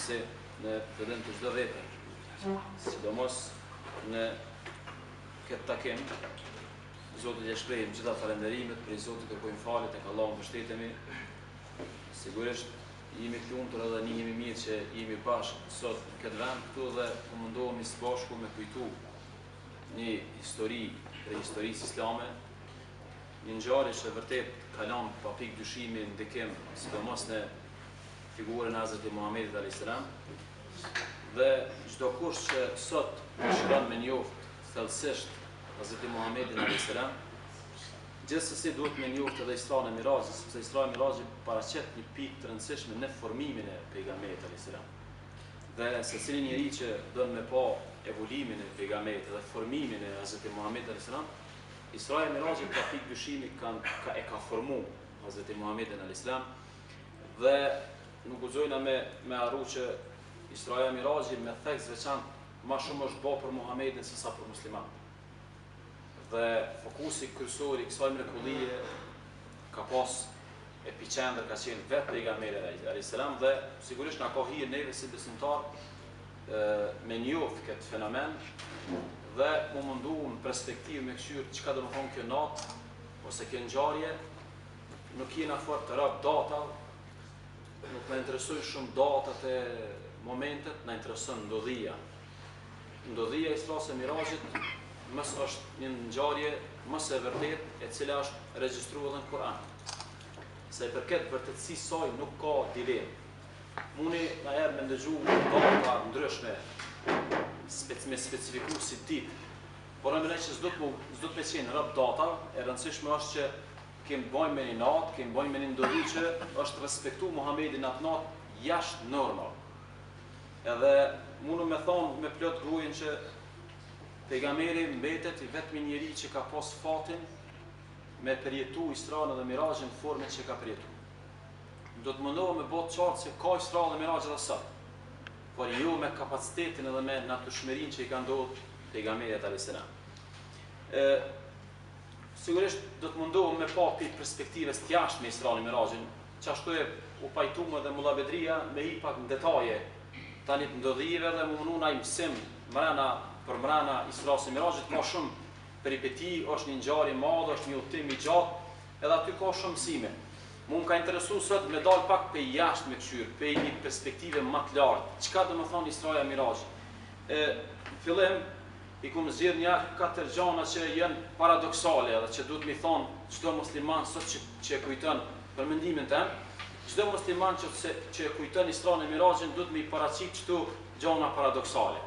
përgjithsi në fillim të çdo vepre. Sidomos në këtë takim, Zotit e shprehim gjitha falenderimet, prej Zotit kërkojmë falje tek Allahu, mbështetemi. Sigurisht jemi të lumtur edhe ne jemi mirë që jemi bashkë sot në këtë vend këtu dhe u mundohemi së bashku me kujtu një histori prej historisë islame, një ngjarje që vërtet ka lënë pa pikë dyshimi ndikim, sidomos në figurën e Hazreti Muhamedit alayhis salam. Dhe çdo kush që sot dëshiron me njoft thellësisht Hazreti Muhamedit alayhis salam, gjithsesi duhet me njoft edhe Isra'in e Mirazit, sepse Isra'i e Mirazit paraqet një pikë të rëndësishme në formimin e pejgamberit alayhis salam. Dhe secili njeri që don me pa evoluimin e pejgamberit dhe formimin e Hazreti Muhamedit alayhis salam, Isra'i e Mirazit pa pikë dyshimi ka formu Hazreti Muhamedit alayhis salam. Dhe nuk guxojna me harru që Isra'i e Mirazit me theks veçantë ma shumë është bë për Muhamedit se sa për muslimanët. Dhe fokusi kryesor i kësaj mrekullie ka pas epicentër ka qenë vetë pejgamberi alayhis salam dhe sigurisht na ka hyrë neve si besimtar me njoft këtë fenomen dhe mu mundu në perspektivë me këshyrë çka do të thonë kjo natë ose kjo ngjarje, nuk jena fort të rap data, nuk na interesojnë shumë datat e momentet, na intereson ndodhia. Ndodhia e Isra'it e Mirazit mos është një ngjarje mos e vërtet e cila është regjistruar në Kur'an. Se i përket vërtetësisë saj nuk ka dilemë. Muni na herë me ndëgju data ndryshme me specifiku si ditë, por në mënyrë që s'do të me qenë rap data, e rëndësishme është që kemi bëjmë me një natë, kemi bëjmë me një ndodhi që është respektu Muhamedit në atë natë jashtë normal. Edhe mundu me thonë me plot gruajin që pejgamberi mbetet i vetmi njeri që ka pas fatin me përjetu Isra'in dhe Mirazhin në formën që ka përjetu. Do të mundohem me botë qartë se ka Isra dhe Miraj edhe sot, por jo me kapacitetin edhe me natyrshmërinë që i ka ndodhur pejgamberit alayhis salam. Sigurisht do të mundohem me pa pikë perspektivës të jashtme me Isra'in e Mirajin, çashtu e u pajtuam edhe Mulla Bedria me i pak në detaje tani të ndodhive dhe më mundu na i mësim për mrena Isra'it e Mirajit, ma shumë peripeti, është një ngjarje madhe, është një udhtim i gjatë, edhe aty ka shumë mësime. Mu më ka interesu sot me dal pak pe jashtë me këshyrë, pe një perspektive më të lartë. Çka do të thonë Isra'i e Mirajit? Fillim i kum zgjedh një 4 gjëra që janë paradoksale edhe që duhet mi thonë çdo musliman sot që e kujton për mendimin tim, çdo musliman që e kujton Isra'in e Mirajin duhet mi paraqit çto gjëra paradoksale.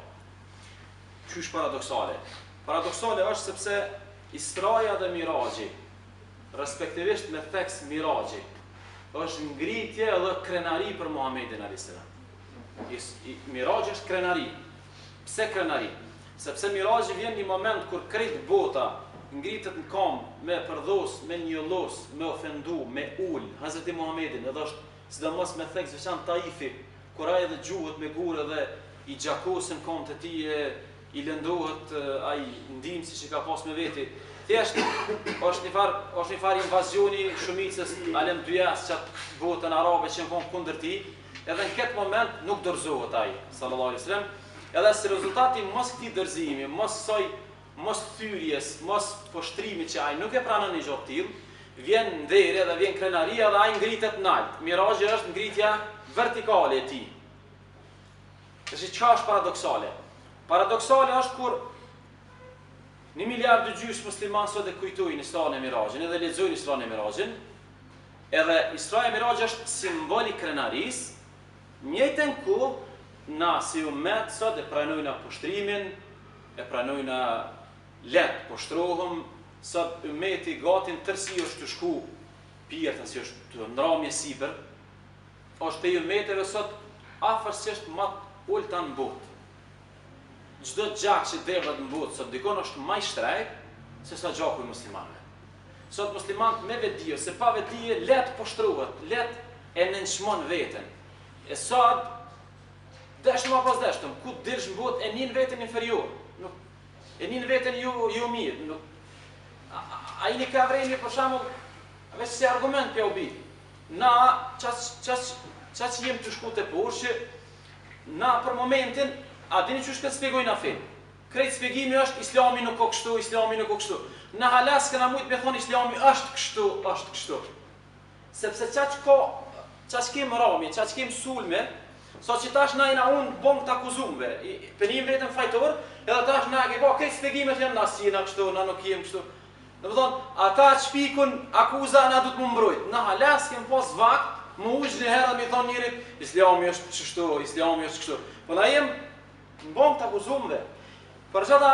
Qysh paradoksale? Paradoksale është sepse Israja dhe Miraji, respektivisht me theks Miraji, është ngritje dhe krenari për Muhamedit alayhis salam. Miraji është krenari. Pse krenari? Sepse Miraji vjen një moment kur krejt bota ngritet në kam me përdhos, me njollos, me ofendu, me ul Hazreti Muhamedit, edhe është sidomos me theks veçantë Taifi, kur ai edhe gjuhet me gurë dhe i gjakosin kam të tij i lëndohet ai ndihmësi që ka pas me veti. Thjesht është një farë invazioni shumicës alem dyjas që botën arabe që në kundër tij, edhe në këtë moment nuk dorëzohet ai sallallahu alaihi wasallam. Edhe si rezultati mos këtij dorëzimi, mos thyrjes, mos poshtrimit që ai nuk e pranon një gjë të tillë, vjen ndërë dhe vjen krenaria dhe ai ngritet nalt. Miraji është ngritja vertikale e tij. Tash çka është paradoksale? Paradoksale është kur 1,5 miliard musliman sot e kujtojnë Isra'in e Mirajin edhe lexojnë Isra'in e Mirajin, edhe Isra'i e Miraj është simbol i krenarisë, njëjtën kohë na si ummet sot e pranojna pushtrimin, e pranojna let poshtrohem, sot ummeti gati në tërësi është të shku pjertën si është të ndramje sipër, është pe ummeteve sot afërsisht më të ulta në botë. Çdo gjak që derdhet në botë sot dikon është më i shtrejt se sa gjaku i muslimanëve. Sot muslimanët me vetdije, se pa vetdije let poshtrohet, let e nënçmon veten. E sot dashëm apo dashëm, ku dirsh në botë e nin veten inferior. Nuk e nin veten ju mirë, nuk ai një ka vrejnë për shembull veç si argument për ubi. Na ças jem të shku te poshtë na për momentin, a dini që shkët spjegoj na fe. Krejt spjegimi është Islami nuk o kështu, Islami nuk o kështu. Në halas këna mujtë me thonë Islami është kështu, është kështu. Sepse qaq kem rami, qaq kem sulme, sa që tash na ina unë bong të akuzumve, pënim vetëm fajtor, edhe tash na ke po, krejt spjegimet janë na si na kështu, na nuk jem kështu. Dhe më thonë, ata që shpikun akuza na du të më mbrojt. Në halas kem pos vakt, më uqë një herë mi thonë njerit, Islami është kështu, Islami është kështu. Po na jem në bong të akuzumve. Për qëta,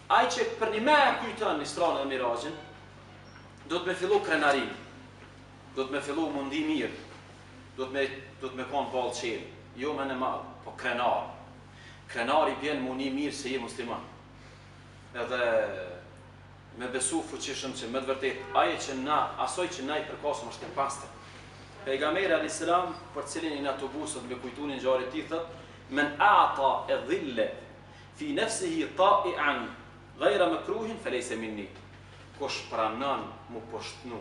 aj që për një me kujtën Isran dhe Mirajin, do të me fillu krenarin, do të me fillu mundi mirë, do të me konë balë qelë, jo me në madhë, po krenar. Krenar i bjenë mundi mirë se je musliman. Edhe me besu fuqishëm që me të vërtet, asoj që na i përkasëm është të pastër. Pejgamberi a.s. për cilin i në autobusët me kujtunin gjarit ti thët, men ata e dhille, fi nefsihi ta'i'an ghayra makruhin faleysa minni. Kush pranon mu poshtnu,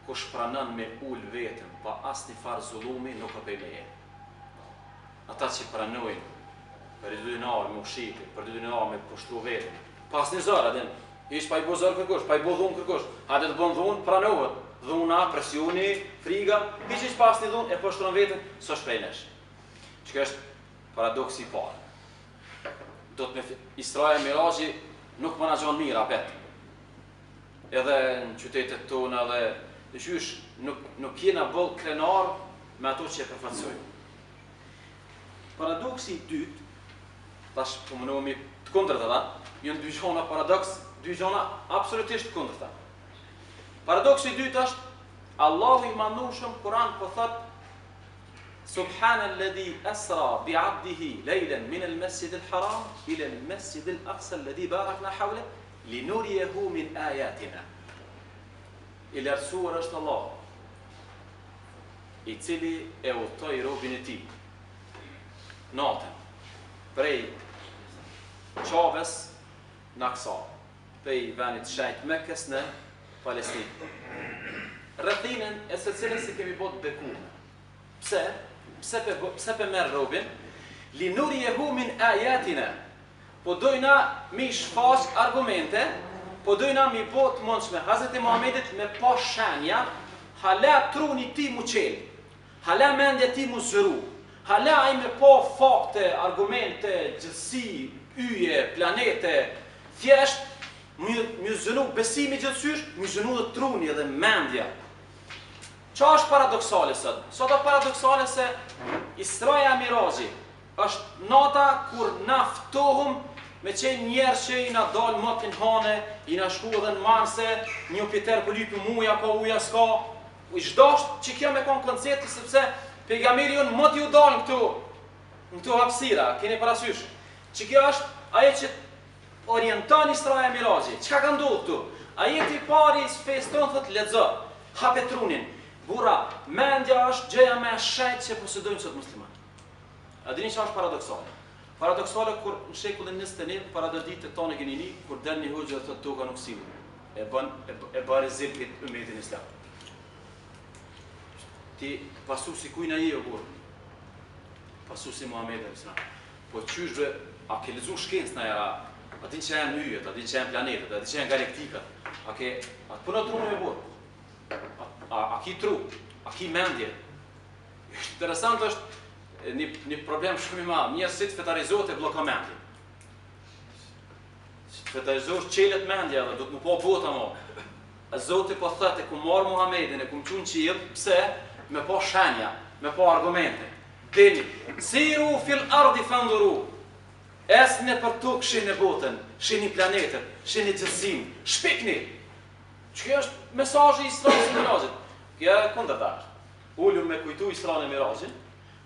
kush pranon me ul vetëm pa asnjë farë zullumi nuk ka pejmeje. Ata që pranojnë për 2 dinar me ushqim, për 2 dinar me poshtru vetëm, pas një zara den, ish pa i bo zor kërkosh, pa i bo dhun kërkosh, hajde të bën dhun, pranohet. Dhuna, presioni, friga, hiç pas një dhun e poshtron vetëm, s'është prej nesh. Çka është paradoksi i parë. Do të me Isra e Miraji nuk më na gjon mirë apet. Edhe në qytetet tona dhe në qysh nuk jena bëll krenar me ato që e përfaqësojnë. Paradoksi i dytë, tash po mënohemi të kundërta, janë dy gjona paradoks, dy gjona absolutisht të kundërta. Paradoksi i dytë është Allahu i mandueshëm Kur'an po thot Subhanalladhi asra bi'abdihi laylan min al-masjid al-haram ila al-masjid al-aqsa alladhi barakna hawla linuriyahu min ayatina. I lartësuar është Allah, i cili e udhtoi robën e tij natën prej Qaves në Aksa, prej vendit shajt Mekës në Palestinë. Rrethinën e secilës si kemi bot bekume. Pse? Pse pe merr robin? Linuriyahu min ayatina. Po dojna mi shfaq argumente, po dojna mi bot mundshme Hazreti Muhamedit me pa shenja, hala truni ti mu qel, hala mendja ti mu zëru, hala ai me pa fakte, argumente, gjithësi, yje, planete, thjesht më zënu besimi gjithësysh, më zënu dhe truni edhe mendja. Qa është paradoksale sot? Sot është paradoksale se Israja Miraji është nata kur na ftohëm me qenë njerë që i na dalë mëtin hane, i na shku edhe në marse, një piter për lypi muja, ka uja s'ka. I shdasht që kjo me konë koncepti, sepse pejgamberi jonë më t'ju dalë në këtu hapsira, keni parasysh. Që kjo është aje që orientan Israja Miraji. Qka ka ndodhë këtu? Ajeti pari feston thët lexo, hape trunin. Bura, mendja është gjëja me shajt që posedojnë sot musliman. A dini që është paradoksale? Paradoksale kur në shekullin 21, para dhe ditë të tonë e keni një, kur del një hoxhë dhe thët toka nuk sivu. E bërë zilpit umetin islam. Ti pasu si kujna i o burë. Pasu si Muhammed e Islam. Po qyshve, a ke lezu shkencë në jara, a din që janë yjet, a din që janë planetet, a din që janë galaktikat, a të punë trunë me burë. A ki tru, a ki mendje. Interesant është një problem shumë i madh. Njerëzit fetarizohet e blloka mendje. Fetarizohet qelet mendja dhe do të më po bota mo. Zoti po thotë ku marr Muhamedin e ku më çun qiell, pse? Me po shenja, me po argumente. Dini, siru fil ardi fanduru. Esni për tokë, shihni botën, shihni planetet, shihni gjithësinë, shpikni. Që është mesazhi i Isra e Mirajit. Kjo e kundërta është. Ullu me kujtu Isra e Mirajin,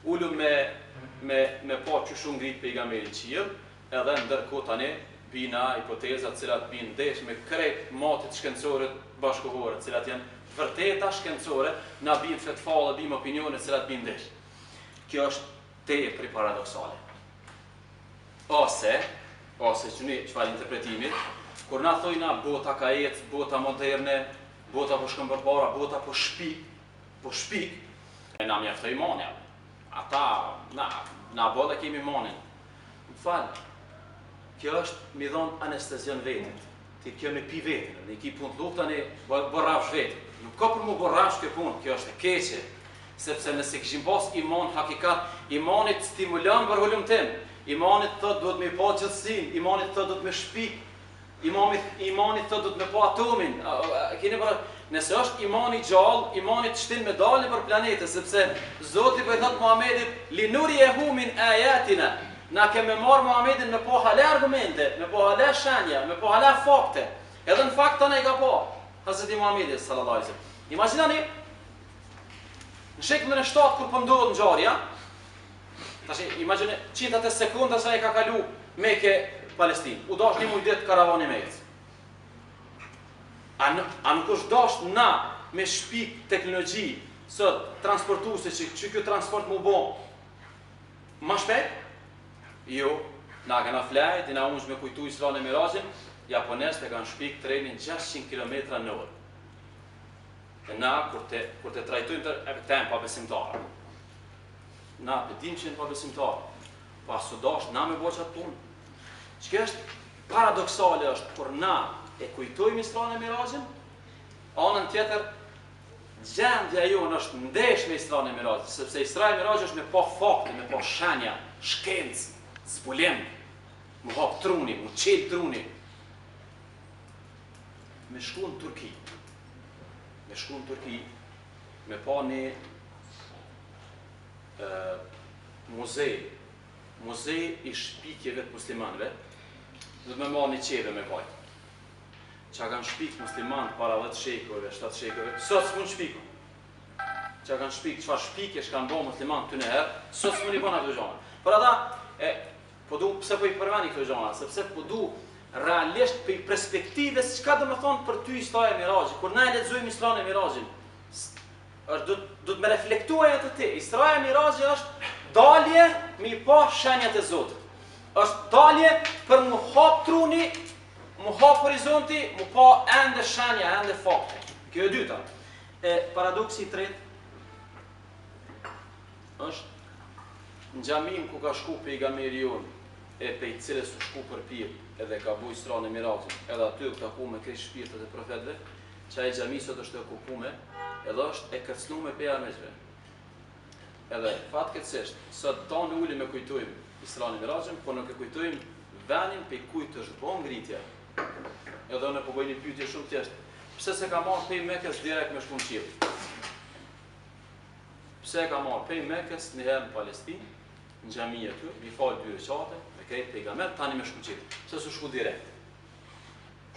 ullu me pa që shumë ngrit pejgamberi qiell, edhe ndërkohë tani bina hipotezat cilat bin ndesh me krejt matit shkencore bashkohore, cilat janë vërteta shkencore, na bin fetfa dhe bin opinione cilat bin ndesh. Kjo është tepër paradoksale. Ose që një çfarë interpretimit, kur na thojna bota ka jetë, bota moderne, bota po shkon përpara, bota po shpik, e na mjaftoi imani. ata, na bolla kemi imanin. Më falë, kjo është mi dhonë anestezion vetit. Ti kjo me pi vetin, dhe i ki punë të lufta, ne borrafsh vetin. Nuk ka për mu borrafsh kjo punë, kjo është e keqe. Sepse nëse kishim pas iman hakikat, imanit stimulon për hulumtim. Imanit thot duhet me pa gjithësin, imanit thot duhet me shpik, imanit thot duhet me pa atomin. Nëse është imani gjallë, imanit shtin me dalë për planetë, sepse Zoti po i thot Muhamedit, li nuriyehu min ayatina. Na kemë marrë Muhamedit me pa hala argumente, me pa hala shenja, me pa hala fakte. Edhe në fakt tëne i ka pa Hazreti Muhamedit sallallahu alaihi wasallam. Imagjinoni në shekullin e 7 kur po ndodhet ngjarja, tash imagjine qintat e sekonda sa e ka kalu Mekë Palestinë. U dash një muj ditë karavani Mekës. A nuk është dash na me shpik teknologji sot transportuese që kjo transport mu bo ma shpejt? Jo, na kanë flajt, na unsh me kujtu Isra e Mirajin, japonezët e kanë shpik trenin 600 km/h. E na, kur te trajtojmë të tem pa besimtarë. Na, për dim që në pa besimtarë. Pa su dash, na me bo qatë punë. Që është paradoksale është, kur na e kujtojmë Isra e Mirajin, anën tjetër, gjendja jonë është ndesh me Isra e Mirajin, sepse Isra e Mirajin është me pa fakte, me pa shenja, shkencë, zbulim, mu hap truni, mu qel truni. Me shku në Turki. Me shku në Turki, me pa një muzej i shpikjeve të muslimanve, dhe me ma një qeve me bajt. Qa kanë shpik musliman para 10 shekujve, 7 shekujve, sot s'mun shpiku. Qa kanë shpik, qëfar shpikje shkanë bo musliman të në herë, sot s'mun i bona këtë gjana. Për ata, po du, pse po i përveni këtë gjana, sepse po du realisht për i perspektives, qka dhe me thonë për ty Isra e Mirajin, kur na e lexojmë Isra e Mirajin, do të me reflektuaj atë ti. Isra e Mirajin është dalje mi pa shenjat e Zotit. Është dalje për mu hap truni, mu hap horizonti, mu pa ende shenja, ende fakte. Kjo e dyta. Paradoksi i tretë është në xhamin ku ka shku pejgamberi jonë, e pej cilës u shku për pirë, edhe ka bu Isra e Mirajin, edhe aty u taku me krejt shpirtët e profetëve, që ai xhami sot është e okupume, edhe është e kërcnuar pe armiqve. Edhe fatkeqësisht, sot tonë uli me kujtojmë Isra e Mirajin, por nuk e kujtojmë venin pe kujt është bo ngritja. Edhe unë po bëj një pyetje shumë thjeshtë. Pse se ka marrë pej Mekës direkt me shku në qiell? Pse ka marrë pej Mekës një herë në Palestinë, në xhami aty, mi fal 2 recate, me krejt pejgamber, tani me shku në qiell. Pse s'u shku direkt?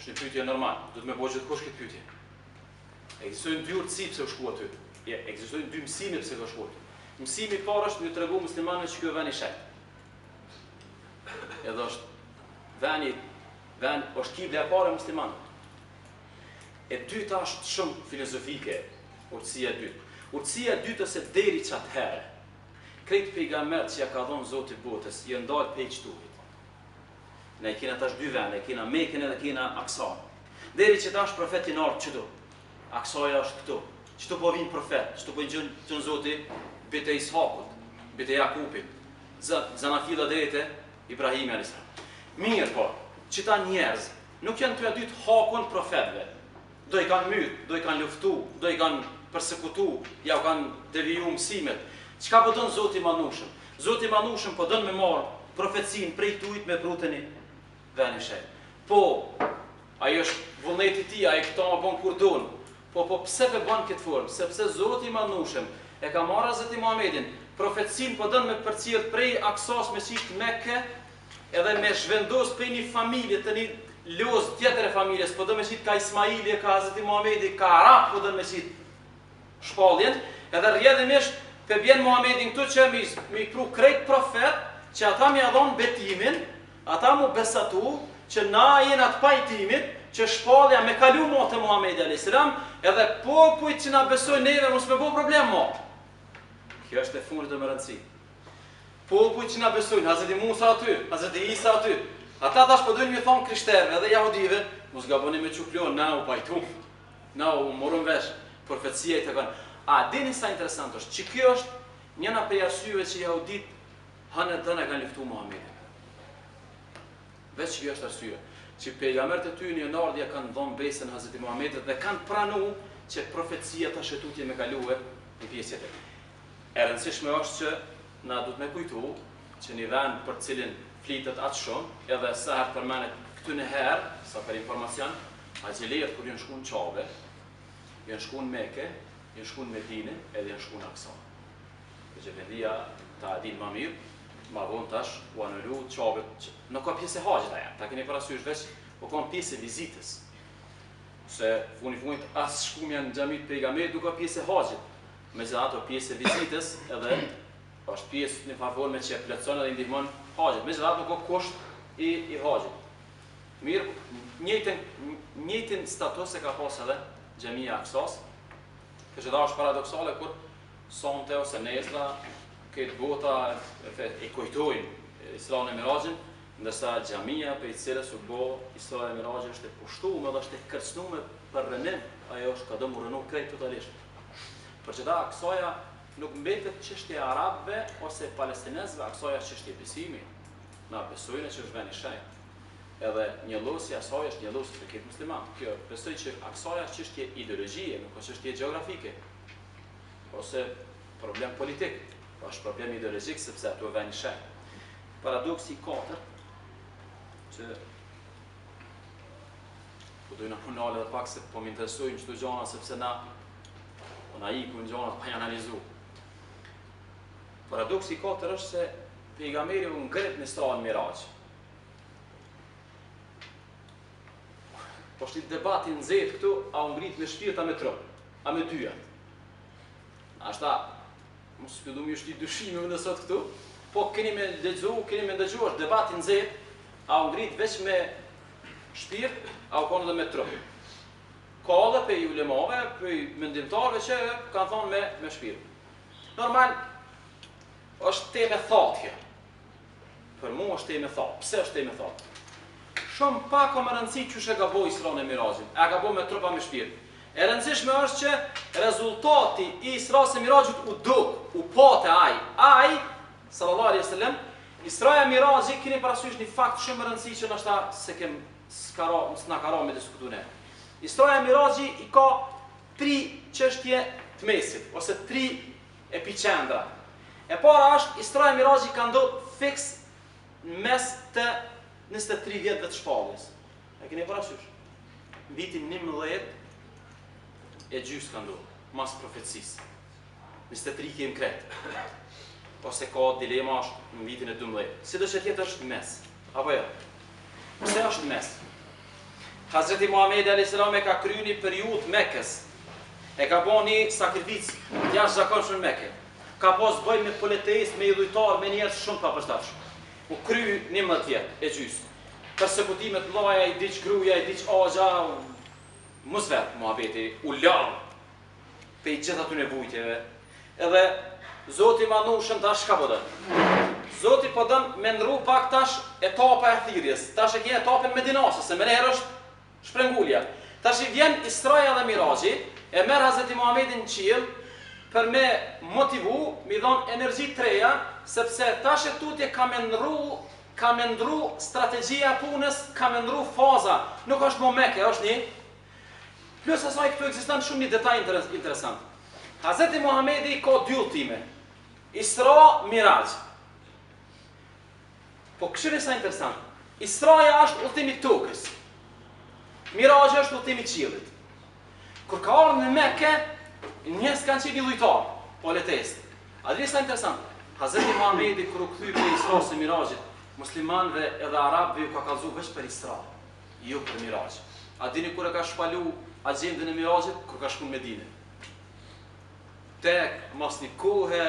Është një pyetje normal, do të më bëjë gjithkusht këtë pyetje. Ekzistojnë 2 urtësi pse u shku aty. Ekzistojnë 2 mësime pse ka shku aty. Mësimi i parë është me tregu muslimanëve që ky vend i shenjtë. Edhe është vend është kibla e parë e muslimanëve. E dyta është shumë filozofike, urtësia e dytë. Urtësia e dytë është se deri çat herë krejt pejgamberët që ja ka dhënë Zoti botës, janë ndalë pej çturit. Ne kena tash 2 vende, kena Mekën edhe kena Aksan. Deri që tash profeti ardh çdo. Aksaja është këtu. Çto po vin profet, çto po gjën Zoti bete Ishakut, bete Jakubit, zanafilla drejte Ibrahimi alayhis salam. Mirë po, çita njerëz nuk janë ty aty të hakun profetëve. Do i kanë myt, do i kanë luftu, do i kanë përsekutu, ja u kanë deviju mësimet. Çka po don Zoti i Manushëm? Zoti i Manushëm po don me marr profecinë prej tujt me pruteni vani shet. Po, ajo është vullneti i tij, ai këto ma bën kur don. Po pse po bën këtë formë? Sepse Zoti i Manushëm e ka marrë Hazreti Muhamedit, profecinë po don me përcjell prej Aksas me shit Mekë, edhe me zhvendos prej një familje të një loz tjetër e familjes, po do me shit ka Ismaili, ka Hazreti Muhamedi, ka Arab, po do me shit shpalljen, edhe rrjedhimisht pe bjen Muhamedin këtu që mi pru krejt profet, që ata mi adhon betimin, ata mu besatu, që na jena të pajtimit, që shpallja me kalu mo të Muhamedi a.s. edhe popujt që na besoj neve, mos me bo problem mo. Kjo është e fundit të më rëndësi. Popujt që na besojnë, Hazreti Musa aty, Hazreti Isa aty, ata tash po dojnë mi thonë krishterve dhe jahudive, mos gaboni me quklon, na u pajtu, na u morën vesh, profecia i të kanë. A dini sa interesant është, që kjo është njëna prej arsyeve që jahudit hanë dënë e kanë luftu Muhamedit. Veç kjo është arsye, që pejgamberët e tyre në ardhje kanë dhënë besën Hazreti Muhamedit dhe kanë pranuar që profecia ta shëtutje me kaluar në pjesë tjetër. E rëndësishme është që na duhet me kujtu që një vend për cilin flitet atë shumë, edhe sa herë përmenet këtu në herë, sa për informacion, Haxhilejët kur janë shkuar në Qabe, janë shkuar në Mekë, janë shkuar në Medinë, edhe janë shkuar në Aksa. Xhevelia ta din më mirë, ma vonë tash u anulu Qabet, nuk ka pjesë e haxhit aja, ta keni parasysh veç, po ka pjesë e vizitës. Se funit as shkumja në xhamit pejgamberit nuk ka pjesë e haxhit. Megjithatë pjesë e vizitës edhe është pjesë në favorme që e plotson edhe i ndihmon haxhit. Megjithatë nuk ka kusht i haxhit. Mirë, njëjtin status e ka pas edhe xhamia e Aksas. Kjo është paradoksale kur sonte ose nesra këtë bota e kujtojnë Isra e Mirajin, ndërsa xhamia për i cilës u bë Isra e Mirajin është e pushtuar dhe është e kërcënuar për rënim, ajo është ka dëmë rënu krejt totalisht. Për që da, Aksaja nuk mbetet çështje arabëve ose palestinezëve, Aksaja është çështje besimi. Na besojnë që është vend i shenjtë. Edhe njëllosja asaj është njëllosje për këtë musliman. Kjo besoj që Aksaja është çështje ideologjie, nuk është çështje gjeografike. Ose problem politik, është problem ideologjik sepse ato vend i shenjtë. Paradoksi i katërt, që po dojna punale dhe pak se po më interesojnë çdo gjëra sepse na iku në gjëra pa analizu. Paradoksi i katërt është se pejgamberi u ngrit në Isra e Miraj. Po shtit debati nxehtë këtu, a u ngrit me shpirta me trup, a me dyja. Ashta, mos fillu më shtit dyshime në sot këtu, po keni me ndëgju, është debati nxehtë, a u ngrit veç me shpirt, a u konë edhe me trup. Ka edhe për ulemave, për mendimtarëve që kanë thonë me shpirt. Normal, është temë thatë kjo. Për mu është temë thatë. Pse është temë thatë? Shumë pak ka më rëndësi që e gaboj Isra e Mirajin, e gaboj me trupa me shpirt. E rëndësishme është që rezultati i Isra e Mirajit u duk, u pate aj, sallallahu alaihi wasallam, Isra e Mirajit keni parasysh një fakt shumë rëndësi që nështë se s'na ka ra me diskutu ne. Isra e Mirajit i ka 3 çështje të mesit, ose 3 epicendra. E para është Isra e Mirajit ka ndodhur fiks në mes të 23 vjetëve të shpalljes. E keni parasysh? Në vitin 11 e gjysë ka ndodhur, mas profecisë. 23 kemë kretë. Ose ka dilema është në vitin e 12. Si do që tjetë është në mes? Apo jo? Pse është në mes? Hazreti Muhamedi a.s. e ka kryu një periudhë Mekës. E ka bo një sakrificë, jashtëzakonshme në Mekë. Ka pas bëj me politeist, me idhujtar, me njerëz shumë pa përshtatshëm. U kry 11 vjetë e gjysë. Persekutimet mëdha, i diq gruaja, i diq agja, mos vetë muhabeti, u larë pe i gjitha të nevojtjeve. Edhe Zoti manushën tash ka po dënë. Zoti po dënë me ndru pak tash etapa e thirrjes. Tash e kje etapën medinase, se me njerë është shprengulja. Tash i vjen Israja dhe Miraji, e merr Hazreti Muhamedit në qiell për me motivu, mi dhon energji treja, sepse tash e tutje ka me ndru strategjia punës, ka me ndru faza. Nuk është më Mekë, është një. Plus asaj këtu ekziston shumë një detaj interesant. Hazreti Muhamedi ka 2 udhëtime. Isra, Miraj. Po këshire sa interesant. Israja është udhëtimi tokës. Miraj është udhëtimi qiellit. Kur ka ardhur në Mekë, njerëz kanë qenë idhujtar, politest. A dini sa interesant? Hazreti Muhamedi kur u kthye për Isra e Mirajit, muslimanëve edhe arabëve u ka kallzu veç për Isra, jo për Miraj. A dini kur e ka shpalu agjendën e Mirajit, kur ka shku në Medinë? Tek mos një kohë,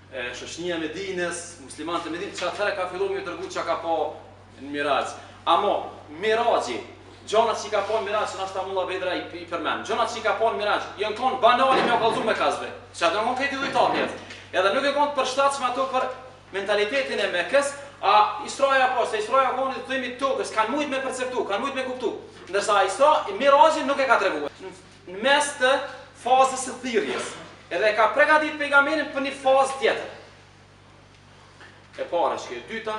shoqënia e Medinës, muslimanët e Medinës, që atëherë ka filluar me tërgu që ka po në Miraj. Amo, Miraji, gjonat që i ka po në Miraj, që nashta Mulla Bedra i përmen, gjonat që i ka po në Miraj, jënë konë banali me o kallzu me kazve, që atë në konë krejti dhujtar njerëz. Edhe nuk e konë të përshtatshme ato për mentalitetin e Mekës, a Israja po, se Israja konë i thëmi tokës, kanë mujt me perceptu, kanë mujt me kuptu. Ndërsa Mirajin nuk e ka treguar. Në mes të fazës së thirrjes. Edhe ka pregadit pejgamberin për një fazë tjetër. E para që e dyta,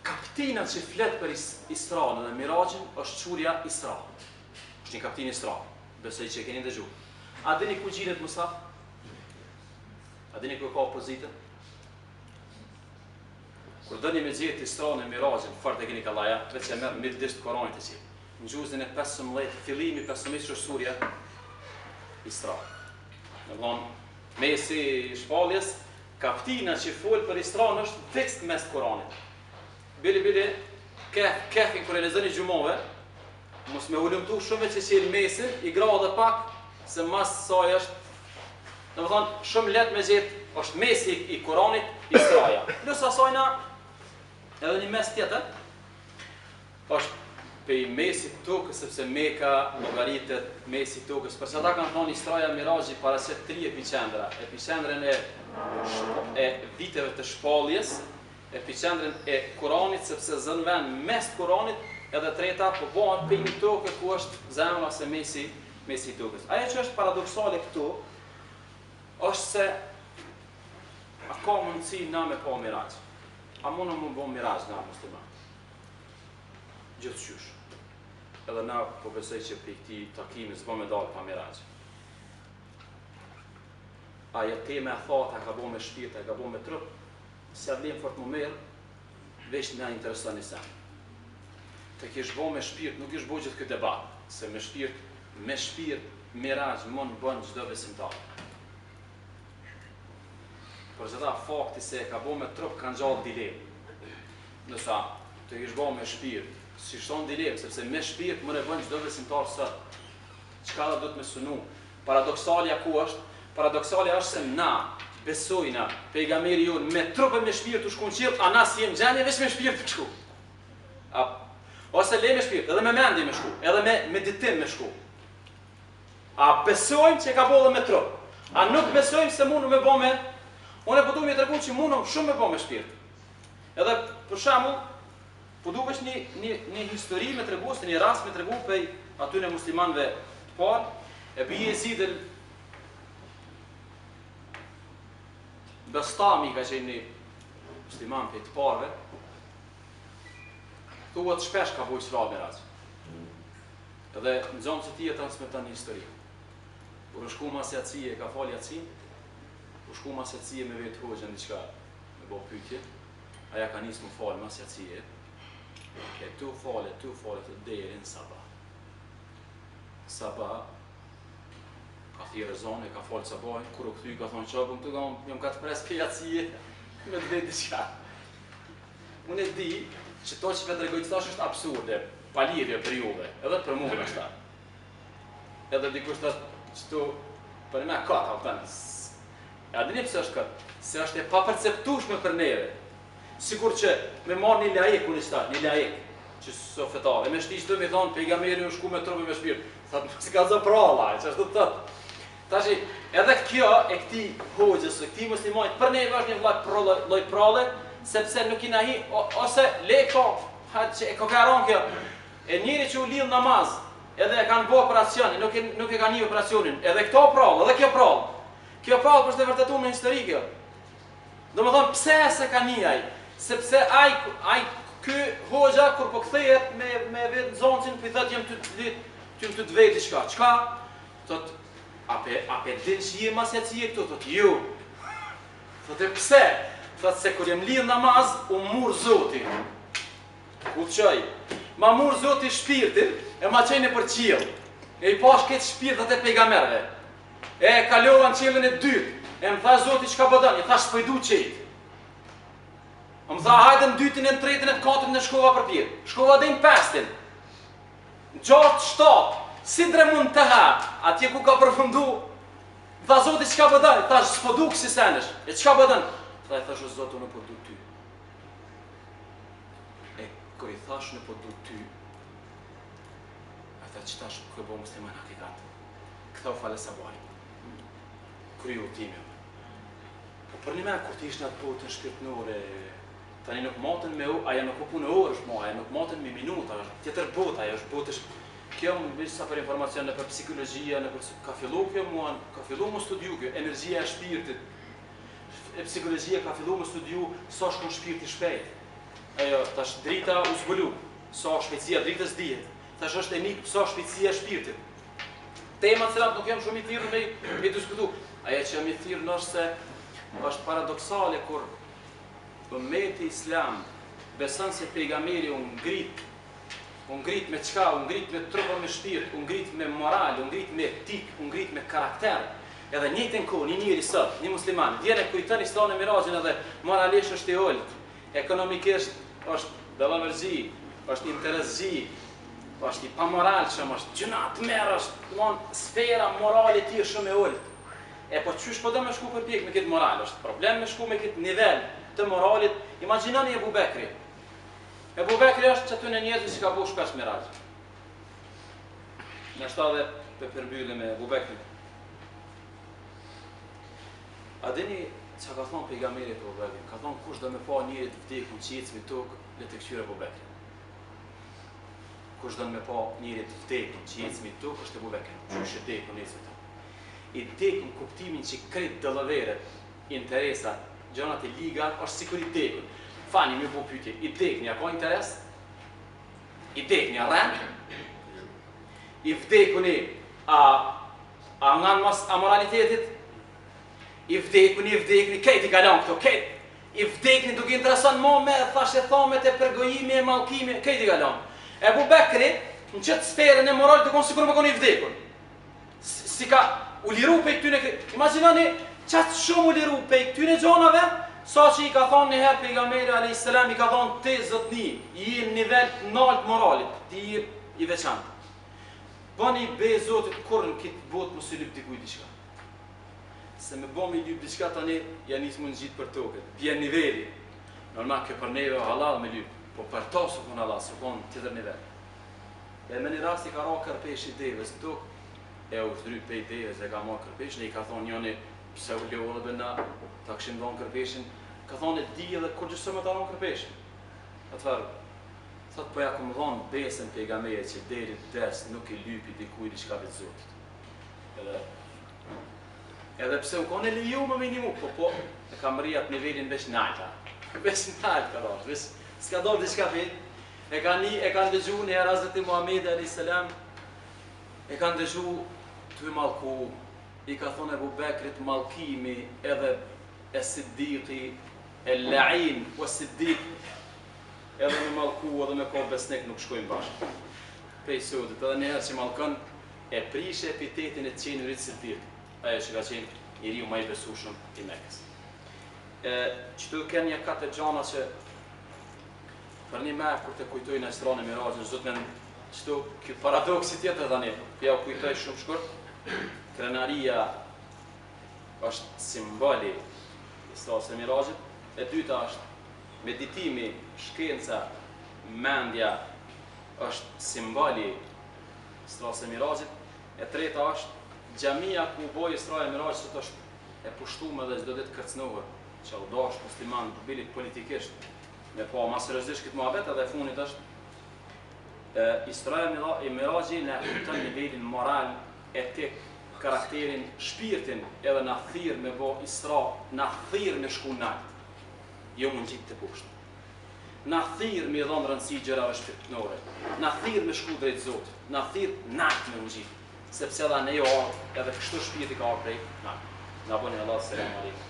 kaptina që flet për Isra'in dhe Mirajin është çurja Isra. Është një kaptin Isra. Besoj që e keni dëgju. A dini ku gjinet Musaf? A dini ku ka opozitën? Kur dëni me gjetë Isra'in e Mirajin, fort e keni kallaja, veç e merr midisht Koranit e qi. Në gjuzin e 15, fillimi 15 është surja Isra. Në thonë, mesi shpalljes, kaptina që folë për Isra'in është tekst mes të Koranit. Bili, kefin kër e lezën i gjumove, mos me ullumtu shumë që qelë mesin, i gra dhe pak, se mas saj është, në më thonë, shumë let me gjithë, është mesi i Koranit, Isra'ja. Plus asajna, edhe një mes tjetër, është pej mesit tokës, sepse Meka, logaritet mesit tokës, përse ata kanë thonë Isra'ja Miraji paraset 3 epicendra. Epicendren e viteve të shpalljes, epicendren e Koranit, sepse zën vend mes të Koranit, edhe treta po bëhet pej një tokë ku është zemra se mesi tokës. Ajo që është paradoksale këtu, është se a ka mundësi na me pa Miraj. A mundë më bo Miraj na musliman? Gjithçysh. Edhe na po besoj që për këti takimi s'bo me dalë pa Miraj. Ajo teme e thata ka bo me shpirt, ka bo me trup, se vlim fort më merë, veç na intereson një sen. Të kish bo me shpirt, nuk ish bo gjithë këtë debat, se me shpirt, Miraj mund bën çdo besimtar. Por gjitha fakti se ka bo me trup kanë gjallë dilemë. Nësa, të kish bo me shpirt, si shton dilemë, sepse me shpirt më ne bën çdo besimtar sot. Çka do të më sunu? Paradoksalja ku është? Paradoksalja është se na besojna pejgamberi jon me trup e me shpirt u shkon qiell, a na si jem gjendje veç me shpirt të shku. Ose le me shpirt, edhe me mendje me shku, edhe me meditim me shku. A besojmë që ka bollë me trup? A nuk besojmë se mundu me bo me? Unë po duam të tregoj që mundum shumë me bo me shpirt. Edhe për shembull, po dukesh një histori me tregu, se një rast me tregu pej atyre muslimanëve të parë, e bi Jezid Bestami ka qenë një musliman pej të parëve, thuhet shpesh ka bujë Isra Miraj. Edhe në zonë që ti e transmeton një histori. Kur u shku mas jacije, ka fal jacin, u shku mas jacije me vetë hoxhën diçka me bo pyetje, aja ka nisë më falë mas jacije, e tu fale të deri në sabah. Sabah, ka thirë zonë, ka falë sabah, kur u këthy, ka thonë qabëm të gamë, jam ka të pres për jacije, me të vetë diçka. Unë e di që to që vetë regojtë tash është absurde, pa lidhje për juve, edhe për mua është ta. Edhe dikush të që tu, për me kata, pëtën, e adini pëse është këtë, se është e paperceptushme për neve. Sikur që me marrë një laik, unë ishta, një laik, që së fetare, me shti që të me thonë, pejgamberi u shku me trupe me shpirt, thëtë, si ka zë prala, që është të tëtë. Tashi, edhe kjo e këti hoxhës, e këti muslimanit, për neve është një loj prale, sepse nuk i nahi, ose le ka, që e kokaron kjo, e njëri që u lidh namaz, edhe e kanë bo operacion, nuk e kanë një operacionin, edhe këto prallë, edhe kjo prallë. Kjo prallë për shte vërtetu me histori kjo. Do më thonë, pse se ka njëjaj? Sepse aj ky hoxha, kur po kthehet me vetë zoncin, për i thët jem të të vejtë qka. Qka? Thot, ape din që je mas jacije këtu? Thot, ju. Thot, e pse? Thot, se kur jem lidh namaz, u mur zoti. U të qaj. Ma mur zoti shpirtin, e ma qene për qilë. E i pash këtë shpirtat e pejgamerve. E kalova në qilën e dytë. E më tha zoti qka bëdën, i tha shpëjdu qejtë. Më tha hajde në dytin e në tretin e të katrin e shkova për pjetë. Shkova dhe në pestin. Në qartë shtatë, si dre mund të ha, atje ku ka përfundu. Më tha zoti qka bëdën, i tha s'podu kësi senësh. E qka bëdën? Tha i thash o zotu në përdu ty. E kër i thash në përdu ty, a tha që tash këbo musliman hakikat. Këtha u fale sabaj. Kryu time. Po për një me, kur ti ishtë në atë botën shpirtnore, tani nuk matën me aja nuk u punë orë është mo, aja nuk matën me minuta, është tjetër botë, aja është botë kjo më sa për informacion në për psikologjia, në për ka fillu kjo mua, ka fillu më studiu kjo, energjia e shpirtit. E psikologjia ka fillu më studiu sa shkon shpirti shpejt. Ajo, tash drita u zbulu, sa shpejtësia dritës dihet. Tash është e mik sa shpejtësia e shpirtit. Tema të cilat nuk jam shumë i thirrur me diskutu. Ajo që jam i thirrur është se është paradoksale kur ummeti islam beson se pejgamberi u ngrit me çka, u ngrit me trup me shpirt, u ngrit me moral, u ngrit me etik, u ngrit me karakter. Edhe njëjtën kohë, një njeri sot, një musliman, vjen e kujton Islamën e Mirazhin edhe moralisht është i ulët, ekonomikisht është dallavërzi, është intereszi, është i pamoralshëm, është gjëna të merr, është domthon sfera morale e tij shumë e ulët. E po çysh po do me shku përpjek me këtë moral, është problem me shku me këtë nivel të moralit. Imagjinoni Ebu Bekri. Ebu Bekri është që aty në njerëzit që ka bu shpesh mirazh. Në shtatë për përmbyllje me Ebu Bekrin. A dini që ka thonë pejgamberi për Ebu Bekrin? Ka thonë kush do me pa njëri të vdekur që jetës me tokë, le të kthyer Ebu Bekrin. Kush do me pa njëri të vdekur që jetës me tokë është Ebu Bekri. Kush e vdekur në jetës me tokë. I vdekur në kuptimin që krejt dëllëveret, interesat, gjonat e ligat, është sikur i vdekur. Fani më bu pyetje, i vdekni a ka interes? I vdekni a rend? I vdekuni a ngan mos a moralitetit? I vdekni, kejt i kalon këto, kejt. I vdekni duke intereson mo me thashe thamet e përgojimi e mallkimi, kejt i kalon. Ebu Bekri, në qëtë sferën e moral të konë sikur më konë i vdekur. Si ka u liru pe këtyne, imagjinoni qatë shumë u liru pe këtyne gjonave, sa që i ka thonë njëherë pejgamberi a.s. i ka thonë te zotni, i në nivel nalt moralit, ti i veçantë. Bëni be zotit kur në këtë botë mos i lyp dikuj diçka. Se me bo me lyp diçka tani, ja nisë mund gjitë për toket, bjen niveli. Normal ke për neve halal me lyp, po për ta su kon halal, su kon tjetër nivel. E me një rast i ka ra kërpesh i devës në tokë, e u shtry pe i devës e ka marrë kërpeshin, e i ka thonë njëni pse u leo dhe na ta këshim dhonë kërpeshin, ka thonë e di edhe kur gjësë me ta dhonë kërpeshin. Atëherë, thot po ja kom dhonë besën pejgamberit që deri des nuk i lypi dikuj diçka vetë Zotit. Edhe pse u kone liju më minimu, po, e kam rrijat nivelin veç nalta. Veç nalta ka dhash, veç s'ka dhonë diçka vetë. E kanë dëgju një herë Hazreti Muhamedi a.s. E kanë dëgju të i mallku, i ka thonë Ebu Bekrit mallkimi edhe e Siddiqi, e La'in, o Siddiq, edhe me mallku edhe me ka besnik nuk shkojnë bashkë. Prej sotit, edhe njëherë që mallkon, e prishe epitetin e qenurit Siddiq, ajo që ka qenë njeriu më i besueshëm i Mekës. Qëtu ke një katë gjana që për një me kur të kujtoj në Isra'in e Mirazhin, zot me qëtu kjo paradoksi tjetër tani, pja u kujtoj shumë shkurt. Krenaria është simboli i Isra'it e Mirazhit, e dyta është meditimi, shkenca, mendja është simboli i Isra'it e Mirazhit, e treta është xhamia ku u boi Isra'i e Mirazhit është e pushtuar dhe çdo ditë kërcënohet, që u dash musliman bilit politikisht me pa ma seriozisht këtë muhabet, edhe e funit është Isra'i e Mirazhi në kupton nivelin moral, etik, karakterin, shpirtin, edhe në thirr me bo Isra, në thirr me shku nalt, jo mund gjitë të poshtë. Në thirr me dhonë rëndësi gjërave shpirtnore, në thirr me shku drejt Zotit, në thirr nalt me mund gjitë, sepse edhe ne jo edhe kështu shpirti ka prej nalt. Na bëni Allah, selam aleikum.